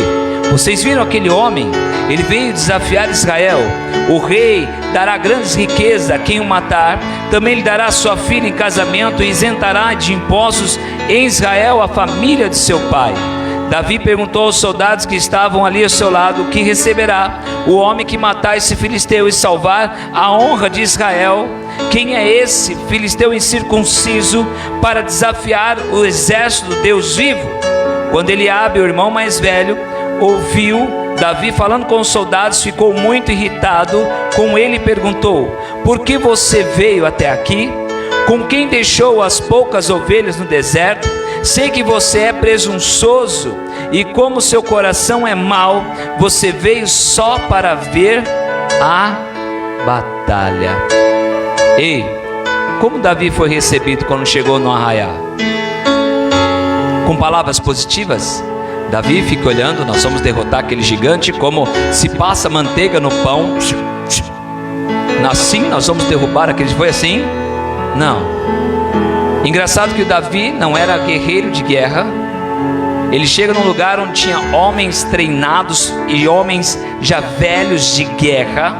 vocês viram aquele homem? Ele veio desafiar Israel. O rei dará grandes riquezas a quem o matar, também lhe dará sua filha em casamento e isentará de impostos em Israel a família de seu pai. Davi perguntou aos soldados que estavam ali ao seu lado: o que receberá o homem que matar esse filisteu e salvar a honra de Israel? Quem é esse filisteu incircunciso para desafiar o exército do Deus vivo? Quando Eliabe, o irmão mais velho, ouviu Davi falando com os soldados, ficou muito irritado com ele e perguntou: por que você veio até aqui? Com quem deixou as poucas ovelhas no deserto? Sei que você é presunçoso e como seu coração é mau, você veio só para ver a batalha. Ei, como Davi foi recebido quando chegou no arraial? Com palavras positivas? Davi fica olhando: nós vamos derrotar aquele gigante como se passa manteiga no pão. Assim nós vamos derrubar aquele. Foi assim? Não. Engraçado que o Davi não era guerreiro de guerra. Ele chega num lugar onde tinha homens treinados e homens já velhos de guerra,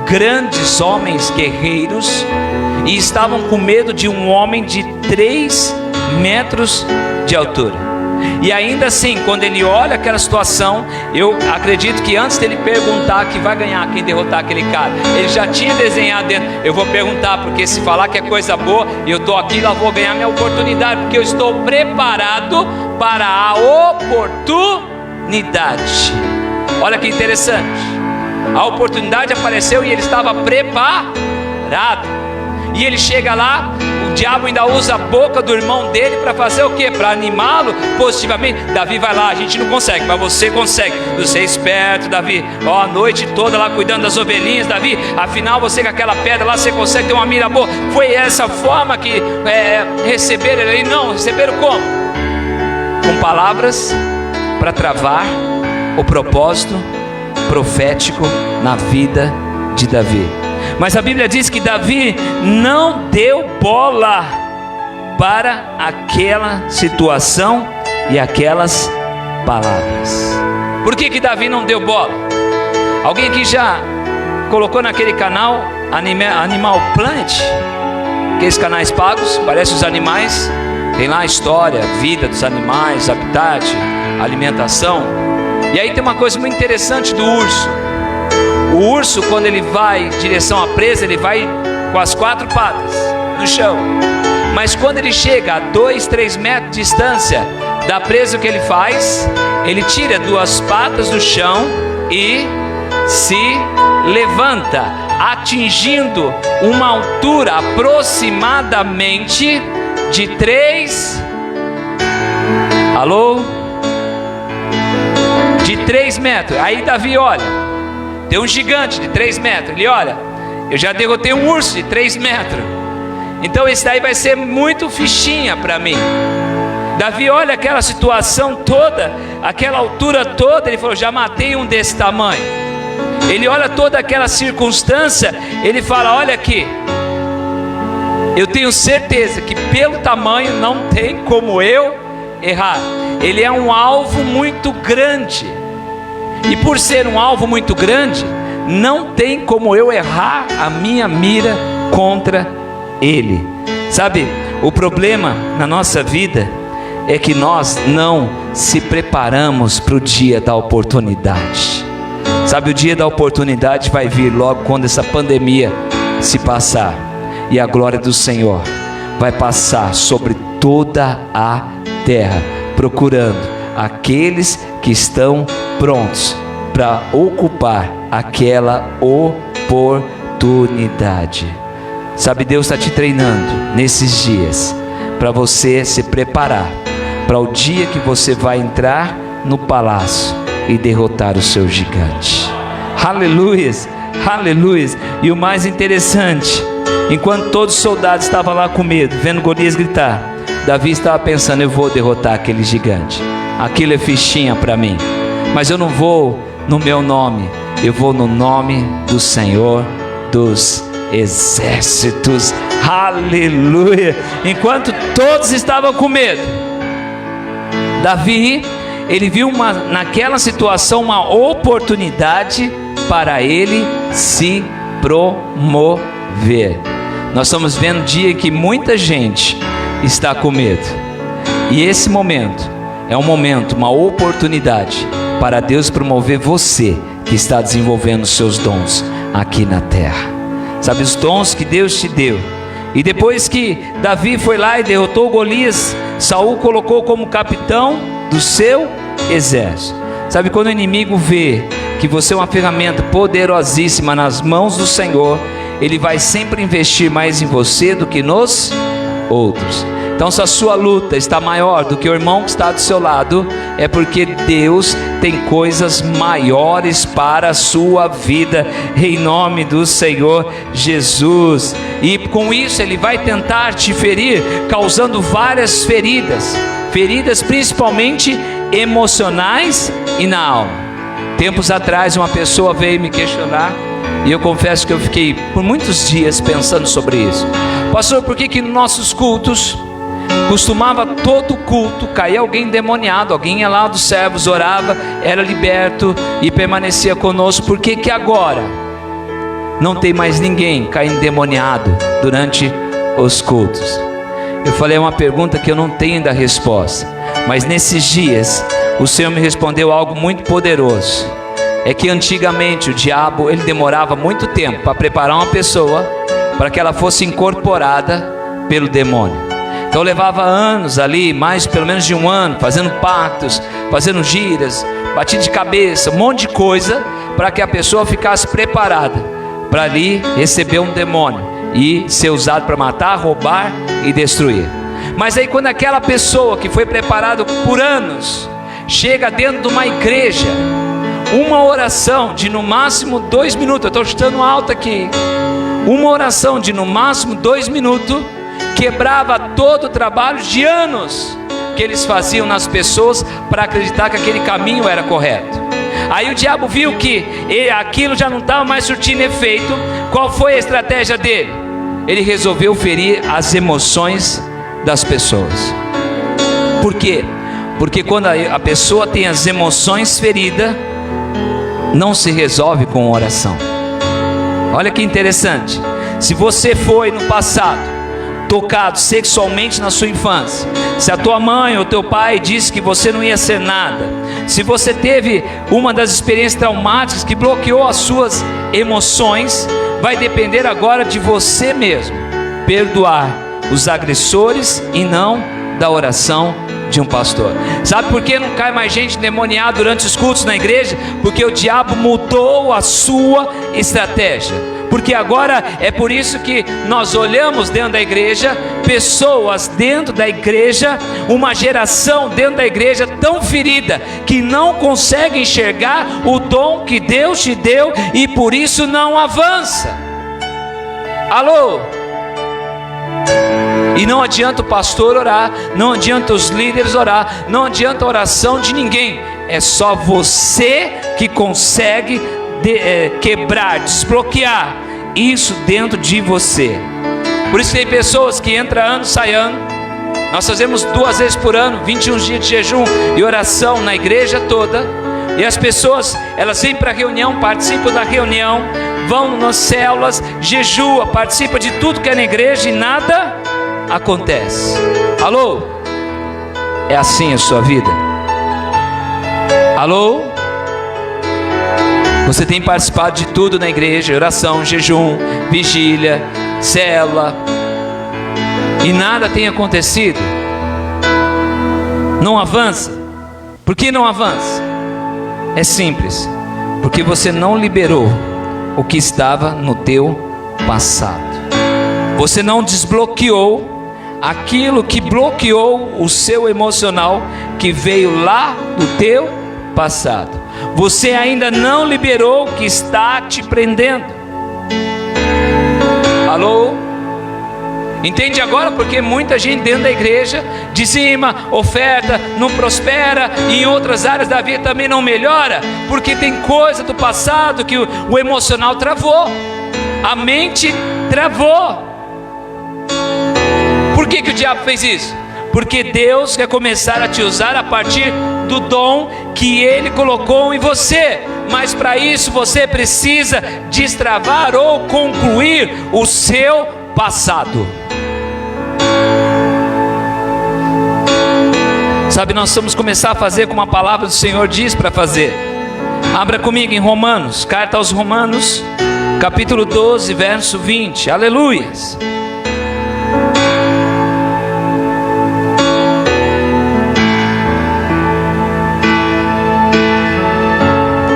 grandes homens guerreiros e estavam com medo de um homem de 3 metros de altura. E ainda assim, quando ele olha aquela situação, eu acredito que antes dele perguntar que vai ganhar, quem derrotar aquele cara, ele já tinha desenhado dentro: eu vou perguntar, porque se falar que é coisa boa, eu estou aqui, lá vou ganhar minha oportunidade, porque eu estou preparado para a oportunidade. Olha que interessante, a oportunidade apareceu e ele estava preparado. E ele chega lá, o diabo ainda usa a boca do irmão dele para fazer o quê? Para animá-lo positivamente. Davi vai lá: a gente não consegue, mas você consegue. Você é esperto, Davi. Ó, a noite toda lá cuidando das ovelhinhas, Davi. Afinal, você com aquela pedra lá, você consegue ter uma mira boa. Foi essa forma que receberam ele? Não, receberam como? Com palavras para travar o propósito profético na vida de Davi. Mas a Bíblia diz que Davi não deu bola para aquela situação e aquelas palavras. Por que Davi não deu bola? Alguém aqui já colocou naquele canal Animal Planet? Aqueles canais pagos, parece os animais. Tem lá a história, vida dos animais, habitat, alimentação. E aí tem uma coisa muito interessante do urso. O urso, quando ele vai em direção à presa, ele vai com as 4 patas no chão. Mas quando ele chega a 2, 3 metros de distância da presa, o que ele faz? Ele tira 2 patas do chão e se levanta, atingindo uma altura aproximadamente de 3... Alô? De 3 metros. Aí Davi olha, tem um gigante de 3 metros. Ele olha: eu já derrotei um urso de 3 metros. Então esse daí vai ser muito fichinha para mim. Davi olha aquela situação toda, aquela altura toda. Ele falou: já matei um desse tamanho. Ele olha toda aquela circunstância. Ele fala: olha aqui, eu tenho certeza que pelo tamanho não tem como eu errar. Ele é um alvo muito grande. E por ser um alvo muito grande, não tem como eu errar a minha mira contra ele. Sabe, o problema na nossa vida é que nós não se preparamos para o dia da oportunidade. Sabe, o dia da oportunidade vai vir logo quando essa pandemia se passar. E a glória do Senhor vai passar sobre toda a terra, procurando aqueles que estão prontos para ocupar aquela oportunidade. Sabe, Deus está te treinando nesses dias para você se preparar para o dia que você vai entrar no palácio e derrotar o seu gigante. Aleluias, aleluias. E o mais interessante, enquanto todos os soldados estavam lá com medo, vendo Golias gritar, Davi estava pensando: eu vou derrotar aquele gigante. Aquilo é fichinha para mim, mas eu não vou no meu nome, eu vou no nome do Senhor dos exércitos. Aleluia. Enquanto todos estavam com medo, Davi, ele viu naquela situação uma oportunidade para ele se promover. Nós estamos vendo um dia que muita gente está com medo, e esse momento é um momento, uma oportunidade para Deus promover você que está desenvolvendo os seus dons aqui na terra. Sabe, os dons que Deus te deu. E depois que Davi foi lá e derrotou Golias, Saul colocou como capitão do seu exército. Sabe, quando o inimigo vê que você é uma ferramenta poderosíssima nas mãos do Senhor, ele vai sempre investir mais em você do que nos outros. Então, se a sua luta está maior do que o irmão que está do seu lado, é porque Deus tem coisas maiores para a sua vida, em nome do Senhor Jesus. E com isso ele vai tentar te ferir, causando várias feridas principalmente emocionais e na alma. Tempos atrás uma pessoa veio me questionar, e eu confesso que eu fiquei por muitos dias pensando sobre isso. Pastor, por que nos nossos cultos costumava todo culto cair alguém endemoniado, alguém ia lá dos servos, orava, era liberto e permanecia conosco? Por que agora não tem mais ninguém caindo endemoniado durante os cultos. Eu falei, é uma pergunta que eu não tenho ainda resposta, mas nesses dias o Senhor me respondeu algo muito poderoso. É que antigamente o diabo, ele demorava muito tempo para preparar uma pessoa para que ela fosse incorporada pelo demônio. Então levava anos ali, mais pelo menos de um ano, fazendo pactos, fazendo giras, batido de cabeça, um monte de coisa, para que a pessoa ficasse preparada para ali receber um demônio e ser usado para matar, roubar e destruir. Mas aí quando aquela pessoa que foi preparada por anos chega dentro de uma igreja, uma oração de no máximo 2 minutos, eu estou chutando alto aqui, uma oração de no máximo 2 minutos quebrava todo o trabalho de anos que eles faziam nas pessoas para acreditar que aquele caminho era correto. Aí o diabo viu que aquilo já não estava mais surtindo efeito. Qual foi a estratégia dele? Ele resolveu ferir as emoções das pessoas. Por quê? Porque quando a pessoa tem as emoções feridas, não se resolve com oração. Olha que interessante. Se você foi no passado tocado sexualmente na sua infância, se a tua mãe ou teu pai disse que você não ia ser nada, se você teve uma das experiências traumáticas que bloqueou as suas emoções, vai depender agora de você mesmo perdoar os agressores e não da oração de um pastor. Sabe por que não cai mais gente endemoniada durante os cultos na igreja? Porque o diabo mudou a sua estratégia. Porque agora é por isso que nós olhamos dentro da igreja, pessoas dentro da igreja, uma geração dentro da igreja tão ferida, que não consegue enxergar o dom que Deus te deu e por isso não avança. Alô? E não adianta o pastor orar, não adianta os líderes orar, não adianta a oração de ninguém. É só você que consegue quebrar, desbloquear isso dentro de você. Por isso tem pessoas que entram ano, sai ano. Nós fazemos 2 vezes por ano, 21 dias de jejum e oração na igreja toda. E as pessoas, elas vêm para a reunião, participam da reunião, vão nas células, jejuam, participam de tudo que é na igreja e nada acontece. Alô? É assim a sua vida? Alô? Você tem participado de tudo na igreja, oração, jejum, vigília, célula, e nada tem acontecido? Não avança? Por que não avança? É simples, porque você não liberou o que estava no teu passado. Você não desbloqueou aquilo que bloqueou o seu emocional, que veio lá do teu passado. Você ainda não liberou o que está te prendendo. Alô? Entende agora porque muita gente dentro da igreja dizima, oferta, não prospera, e em outras áreas da vida também não melhora? Porque tem coisa do passado que o emocional travou, a mente travou. Por que o diabo fez isso? Porque Deus quer começar a te usar a partir do dom que Ele colocou em você. Mas para isso você precisa destravar ou concluir o seu passado. Sabe, nós vamos começar a fazer como a palavra do Senhor diz para fazer. Abra comigo em Romanos, carta aos Romanos, capítulo 12, verso 20. Aleluias.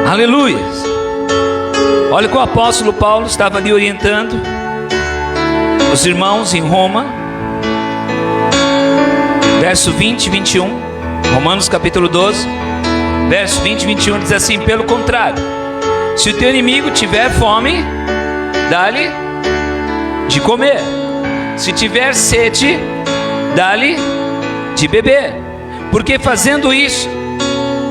Aleluias. Olha que o apóstolo Paulo estava ali orientando os irmãos em Roma, verso 20 e 21, Romanos capítulo 12, verso 20 e 21, diz assim: pelo contrário, se o teu inimigo tiver fome, dá-lhe de comer, se tiver sede, dá-lhe de beber, porque fazendo isso,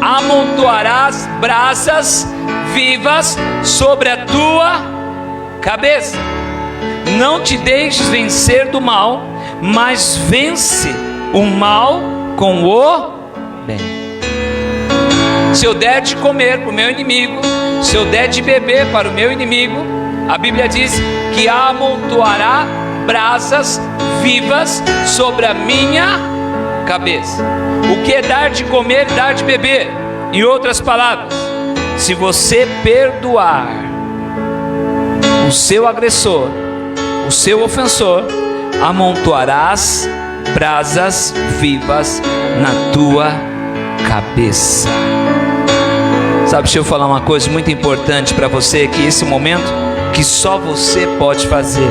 amontoarás brasas vivas sobre a tua cabeça. Não te deixes vencer do mal, mas vence o mal com o bem. Se eu der de comer para o meu inimigo, se eu der de beber para o meu inimigo, A Bíblia diz que amontoará brasas vivas sobre a minha cabeça. O que é dar de comer e dar de beber? Em outras palavras, se você perdoar o seu agressor, o seu ofensor, amontoarás brasas vivas na tua cabeça. Sabe, deixa eu falar uma coisa muito importante para você, que esse momento que só você pode fazer.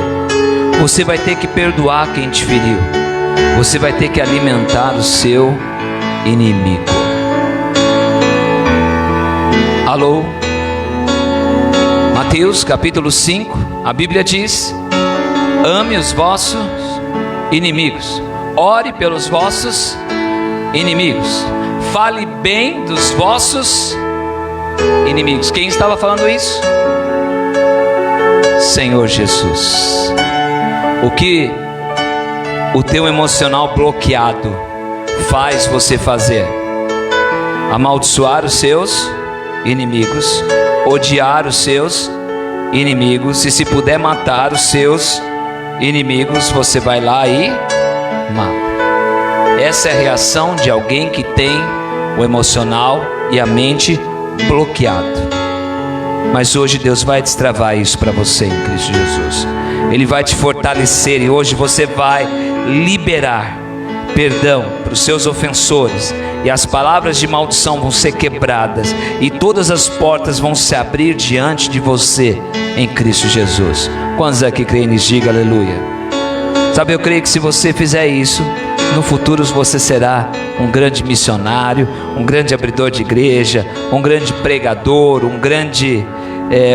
Você vai ter que perdoar quem te feriu. Você vai ter que alimentar o seu inimigo. Alô? Mateus capítulo 5, a Bíblia diz: ame os vossos inimigos, ore pelos vossos inimigos, fale bem dos vossos inimigos. Quem estava falando isso? Senhor Jesus. O que o teu emocional bloqueado faz você fazer? Amaldiçoar os seus inimigos, odiar os seus inimigos, e se puder matar os seus inimigos, você vai lá e mata. Essa é a reação de alguém que tem o emocional e a mente bloqueado. Mas hoje Deus vai destravar isso para você em Cristo Jesus. Ele vai te fortalecer, e hoje você vai liberar perdão para os seus ofensores, e as palavras de maldição vão ser quebradas, e todas as portas vão se abrir diante de você em Cristo Jesus. Quantos aqui creem nisso? Diga aleluia. Sabe, eu creio que se você fizer isso, no futuro você será um grande missionário, um grande abridor de igreja, um grande pregador, um grande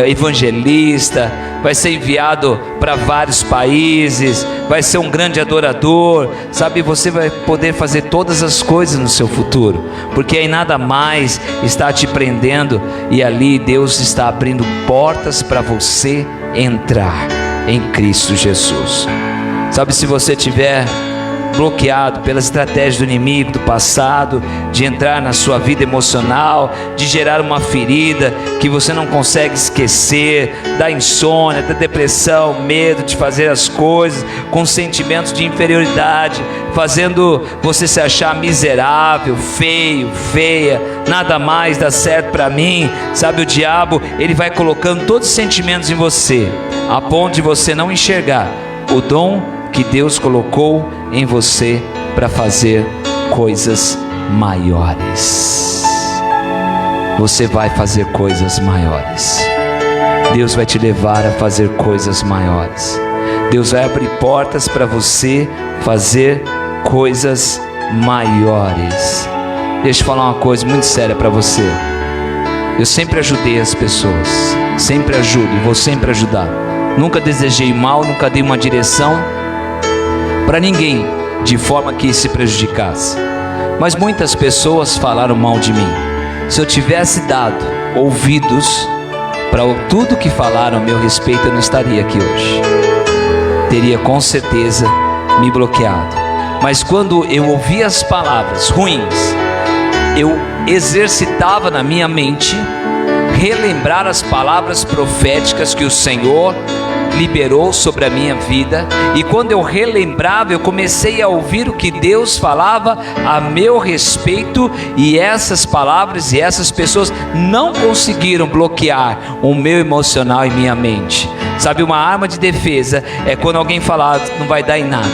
evangelista, vai ser enviado para vários países, vai ser um grande adorador. Sabe, você vai poder fazer todas as coisas no seu futuro, porque aí nada mais está te prendendo, e ali Deus está abrindo portas para você entrar em Cristo Jesus. Sabe, se você tiver bloqueado pelas estratégias do inimigo do passado, de entrar na sua vida emocional, de gerar uma ferida que você não consegue esquecer, da insônia, da depressão, medo de fazer as coisas, com sentimentos de inferioridade, fazendo você se achar miserável, feio, feia, nada mais dá certo para mim. Sabe, o diabo, ele vai colocando todos os sentimentos em você, a ponto de você não enxergar o dom que Deus colocou em você para fazer coisas maiores. Você vai fazer coisas maiores. Deus vai te levar a fazer coisas maiores. Deus vai abrir portas para você fazer coisas maiores. Deixa eu falar uma coisa muito séria para você. Eu sempre ajudei as pessoas, sempre ajudo e vou sempre ajudar. Nunca desejei mal, nunca dei uma direção para ninguém de forma que se prejudicasse. Mas muitas pessoas falaram mal de mim. Se eu tivesse dado ouvidos para tudo que falaram a meu respeito, eu não estaria aqui hoje. Teria com certeza me bloqueado. Mas quando eu ouvia as palavras ruins, eu exercitava na minha mente relembrar as palavras proféticas que o Senhor liberou sobre a minha vida, e quando eu relembrava, eu comecei a ouvir o que Deus falava a meu respeito, e essas palavras e essas pessoas não conseguiram bloquear o meu emocional e minha mente. Sabe, uma arma de defesa é quando alguém falar, não vai dar em nada,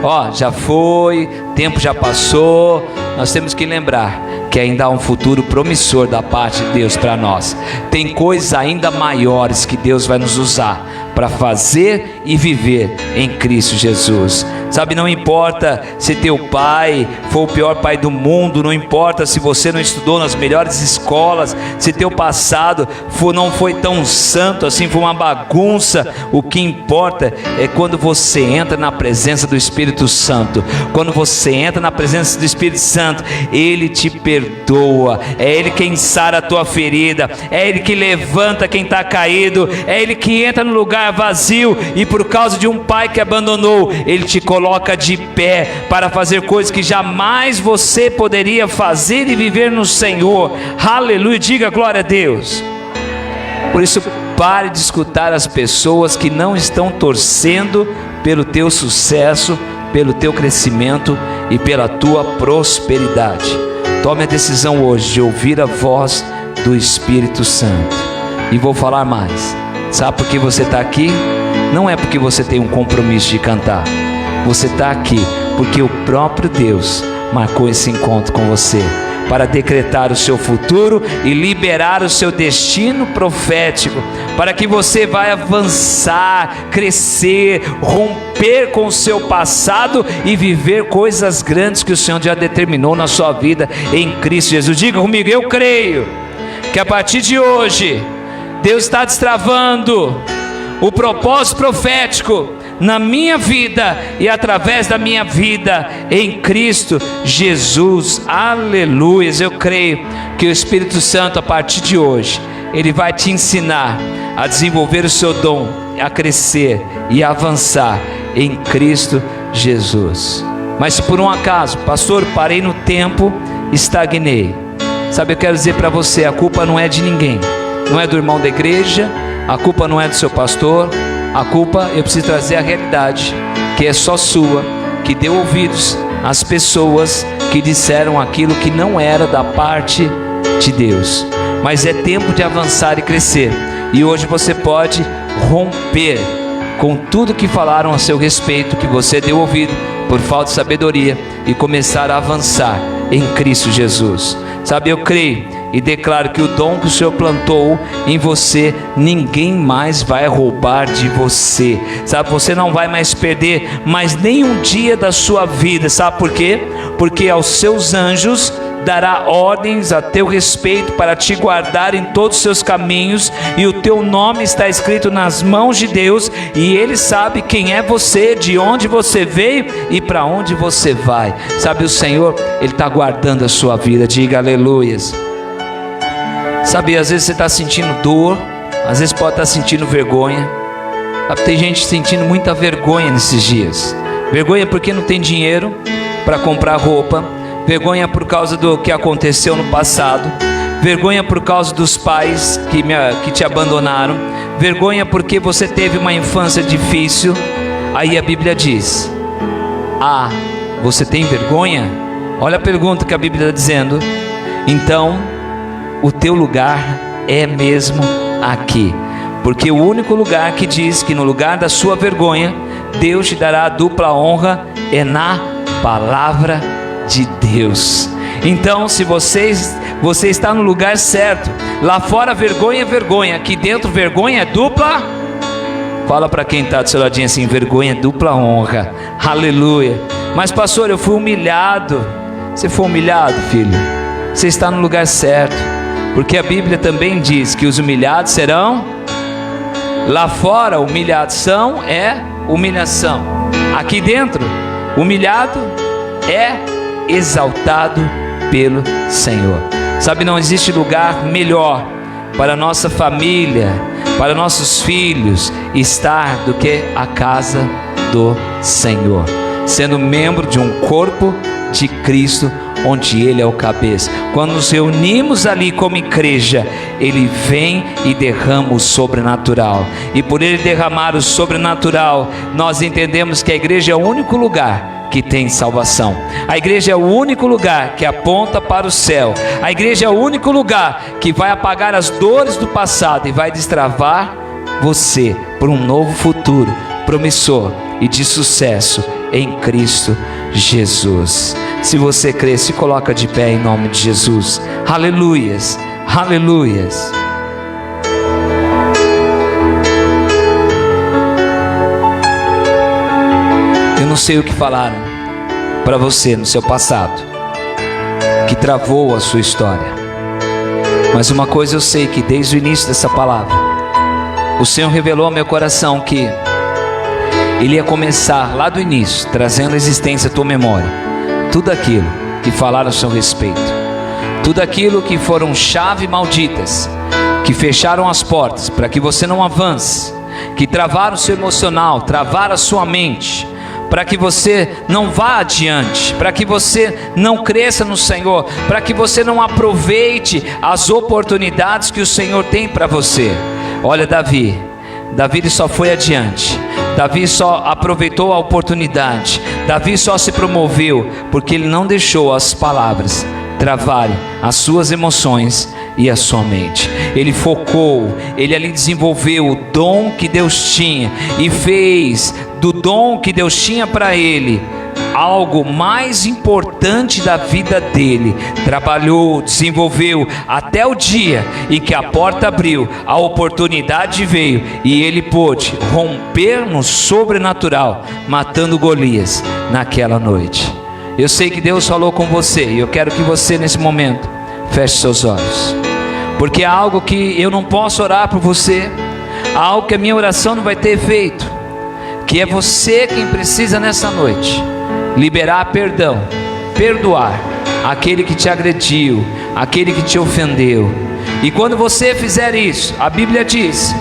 ó, já foi, tempo já passou. Nós temos que lembrar que ainda há um futuro promissor da parte de Deus para nós. Tem coisas ainda maiores que Deus vai nos usar para fazer e viver em Cristo Jesus. Sabe, não importa se teu pai foi o pior pai do mundo, não importa se você não estudou nas melhores escolas, se teu passado não foi tão santo assim, foi uma bagunça. O que importa é quando você entra na presença do Espírito Santo. Quando você entra na presença do Espírito Santo, Ele te perdoa, é Ele quem sara a tua ferida, é Ele que levanta quem está caído, é Ele que entra no lugar vazio, e por causa de um pai que abandonou, Ele te coloca de pé para fazer coisas que jamais você poderia fazer e viver no Senhor. Aleluia, diga glória a Deus. Por isso, pare de escutar as pessoas que não estão torcendo pelo teu sucesso, pelo teu crescimento e pela tua prosperidade. Tome a decisão hoje de ouvir a voz do Espírito Santo. E vou falar mais. Sabe por que você está aqui? Não é porque você tem um compromisso de cantar. Você está aqui porque o próprio Deus marcou esse encontro com você, para decretar o seu futuro e liberar o seu destino profético, para que você vai avançar, crescer, romper com o seu passado e viver coisas grandes que o Senhor já determinou na sua vida em Cristo Jesus. Diga comigo: eu creio que a partir de hoje Deus está destravando o propósito profético na minha vida e através da minha vida em Cristo Jesus. Aleluia. Eu creio que o Espírito Santo, a partir de hoje, ele vai te ensinar a desenvolver o seu dom, a crescer e a avançar em Cristo Jesus. Mas se por um acaso, pastor, parei no tempo, estagnei, sabe, eu quero dizer para você, a culpa não é de ninguém, não é do irmão da igreja, a culpa não é do seu pastor. A culpa, eu preciso trazer a realidade, que é só sua, que deu ouvidos às pessoas que disseram aquilo que não era da parte de Deus. Mas é tempo de avançar e crescer. E hoje você pode romper com tudo que falaram a seu respeito, que você deu ouvido por falta de sabedoria, e começar a avançar em Cristo Jesus. Sabe, eu creio e declaro que o dom que o Senhor plantou em você, ninguém mais vai roubar de você. Sabe, você não vai mais perder mais nenhum dia da sua vida. Sabe por quê? Porque aos seus anjos dará ordens a teu respeito para te guardar em todos os seus caminhos, e o teu nome está escrito nas mãos de Deus, e Ele sabe quem é você, de onde você veio e para onde você vai. Sabe, o Senhor, Ele está guardando a sua vida. Diga aleluias. Sabe, às vezes você está sentindo dor, às vezes pode estar sentindo vergonha. Sabe, tem gente sentindo muita vergonha nesses dias. Vergonha porque não tem dinheiro para comprar roupa, vergonha por causa do que aconteceu no passado, vergonha por causa dos pais que te abandonaram, vergonha porque você teve uma infância difícil. Aí a Bíblia diz: você tem vergonha? Olha a pergunta que a Bíblia está dizendo. Então, o teu lugar é mesmo aqui, porque o único lugar que diz que no lugar da sua vergonha Deus te dará a dupla honra é na palavra de Deus. Então, se você está no lugar certo. Lá fora vergonha é vergonha, aqui dentro vergonha é dupla. Fala para quem está do seu ladinho assim: vergonha é dupla honra. Aleluia. Mas pastor, eu fui humilhado. Você foi humilhado, filho? Você está no lugar certo, porque a Bíblia também diz que os humilhados serão. Lá fora humilhação é humilhação, aqui dentro humilhado é exaltado pelo Senhor. Sabe, não existe lugar melhor para nossa família, para nossos filhos estar do que a casa do Senhor, sendo membro de um corpo de Cristo, onde Ele é o cabeça. Quando nos reunimos ali como igreja, Ele vem e derrama o sobrenatural, e por Ele derramar o sobrenatural, nós entendemos que a igreja é o único lugar que tem salvação. A igreja é o único lugar que aponta para o céu. A igreja é o único lugar que vai apagar as dores do passado e vai destravar você por um novo futuro promissor e de sucesso em Cristo Jesus. Se você crê, se coloca de pé em nome de Jesus. Aleluias, aleluias. Eu não sei o que falaram para você no seu passado que travou a sua história, mas uma coisa eu sei, que desde o início dessa palavra o Senhor revelou ao meu coração que Ele ia começar lá do início, trazendo à existência a tua memória tudo aquilo que falaram a seu respeito, tudo aquilo que foram chave malditas, que fecharam as portas para que você não avance, que travaram o seu emocional, travaram a sua mente, para que você não vá adiante, para que você não cresça no Senhor, para que você não aproveite as oportunidades que o Senhor tem para você. Olha, Davi ele só foi adiante. Davi só aproveitou a oportunidade. Davi só se promoveu porque ele não deixou as palavras travarem as suas emoções e a sua mente. Ele focou, ele ali desenvolveu o dom que Deus tinha e fez do dom que Deus tinha para ele algo mais importante da vida dele. Trabalhou, desenvolveu até o dia em que a porta abriu, a oportunidade veio e ele pôde romper no sobrenatural, matando Golias naquela noite. Eu sei que Deus falou com você e eu quero que você nesse momento feche seus olhos, porque há algo que eu não posso orar por você, há algo que a minha oração não vai ter efeito, que é você quem precisa nessa noite liberar perdão, perdoar aquele que te agrediu, aquele que te ofendeu. E quando você fizer isso, a Bíblia diz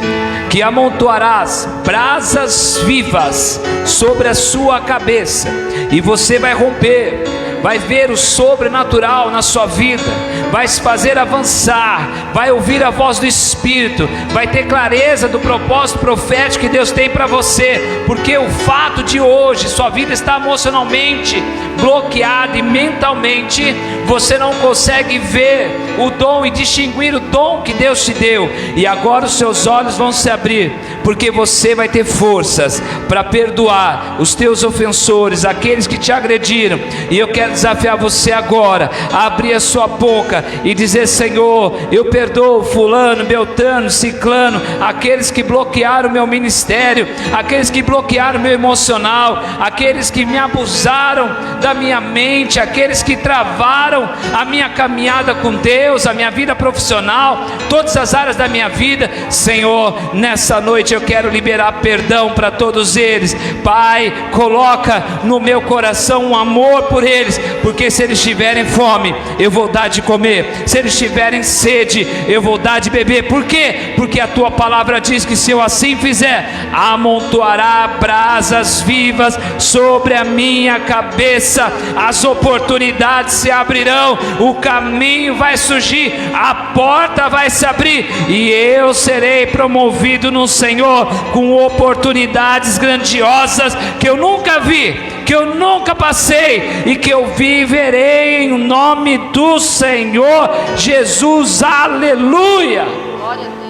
que amontoarás brasas vivas sobre a sua cabeça, e você vai romper, vai ver o sobrenatural na sua vida, vai se fazer avançar, vai ouvir a voz do Espírito, vai ter clareza do propósito profético que Deus tem para você, porque o fato de hoje sua vida está emocionalmente bloqueada e mentalmente você não consegue ver o dom e distinguir o dom que Deus te deu, e agora os seus olhos vão se abrir, porque você vai ter forças para perdoar os teus ofensores, aqueles que te agrediram. E eu quero desafiar você agora a abrir a sua boca e dizer: Senhor, eu perdoo fulano, beltrano, ciclano, aqueles que bloquearam o meu ministério, aqueles que bloquearam o meu emocional, aqueles que me abusaram da minha mente, aqueles que travaram a minha caminhada com Deus, a minha vida profissional, todas as áreas da minha vida. Senhor, nessa noite eu quero liberar perdão para todos eles. Pai, coloca no meu coração um amor por eles, porque se eles tiverem fome, eu vou dar de comer, se eles tiverem sede, eu vou dar de beber. Por quê? Porque a tua palavra diz que se eu assim fizer, amontoará brasas vivas sobre a minha cabeça, as oportunidades se abrirão, o caminho vai surgir, a porta vai se abrir, e eu serei promovido no Senhor com oportunidades grandiosas que eu nunca vi, que eu nunca passei e que eu viverei em nome do Senhor Jesus. Aleluia,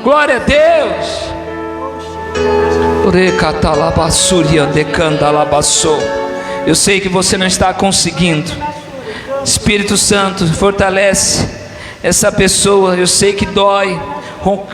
glória a Deus. Eu sei que você não está conseguindo. Espírito Santo, fortalece essa pessoa. Eu sei que dói.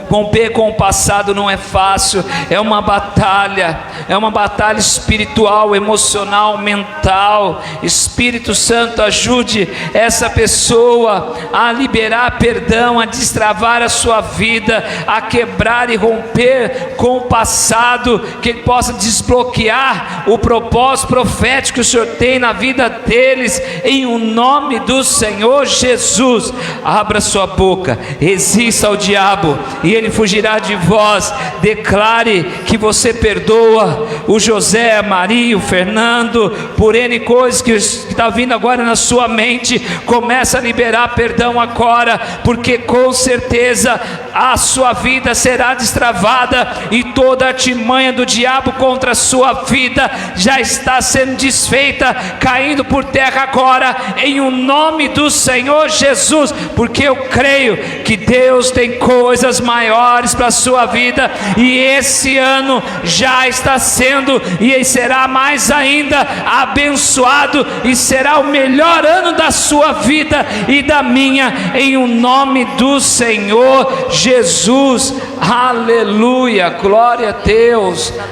Romper com o passado não é fácil, é uma batalha espiritual, emocional, mental. Espírito Santo, ajude essa pessoa a liberar perdão, a destravar a sua vida, a quebrar e romper com o passado, que ele possa desbloquear o propósito profético que o Senhor tem na vida deles, em o nome do Senhor Jesus. Abra sua boca, resista ao diabo e ele fugirá de vós. Declare que você perdoa o José, a Maria, o Fernando, por N coisas que está vindo agora na sua mente. Começa a liberar perdão agora, porque com certeza a sua vida será destravada e toda a artimanha do diabo contra a sua vida já está sendo desfeita, caindo por terra agora, em o nome do Senhor Jesus, porque eu creio que Deus tem coisas maiores para a sua vida, e esse ano já está sendo e será mais ainda abençoado, e será o melhor ano da sua vida e da minha, em o nome do Senhor Jesus. Aleluia, glória a Deus.